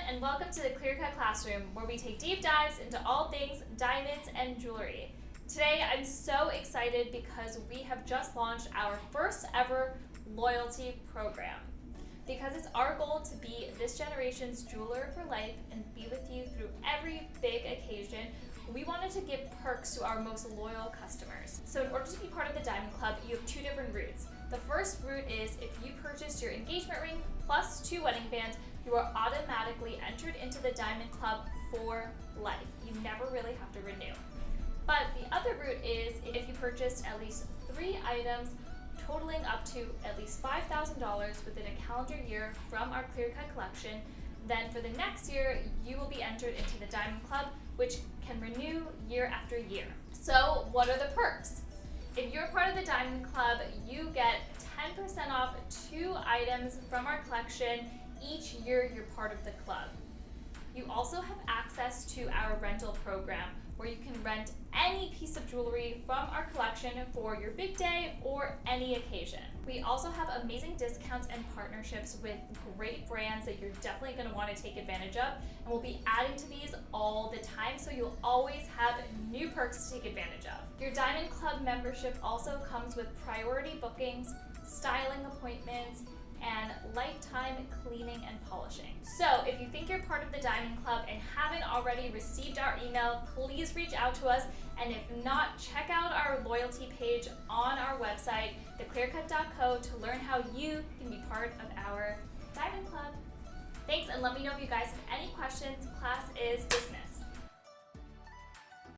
and welcome to the Clearcut Classroom, where we take deep dives into all things diamonds and jewelry. Today, I'm so excited because we have just launched our first ever loyalty program. Because it's our goal to be this generation's jeweler for life and be with you through every big occasion, we wanted to give perks to our most loyal customers. So in order to be part of the Diamond Club, you have two different routes. The first route is if you purchase your engagement ring plus 2 wedding bands, you are automatically entered into the Diamond Club for life. You never really have to renew. But the other route is if you purchased at least 3 items totaling up to at least $5,000 within a calendar year from our Clearcut collection, then for the next year, you will be entered into the Diamond Club, which can renew year after year. So what are the perks? If you're part of the Diamond Club, you get 10% off 2 items from our collection each year you're part of the club. You also have access to our rental program, where you can rent any piece of jewelry from our collection for your big day or any occasion. We also have amazing discounts and partnerships with great brands that you're definitely going to want to take advantage of, and we'll be adding to these all the time, so you'll always have new perks to take advantage of. Your Diamond Club membership also comes with priority bookings, styling appointments, and lifetime cleaning and polishing. So if you think you're part of the Diamond Club and haven't already received our email, please reach out to us, and if not, check out our loyalty page on our website, theclearcut.co, to learn how you can be part of our Diamond Club. Thanks, and let me know if you guys have any questions. Class is dismissed.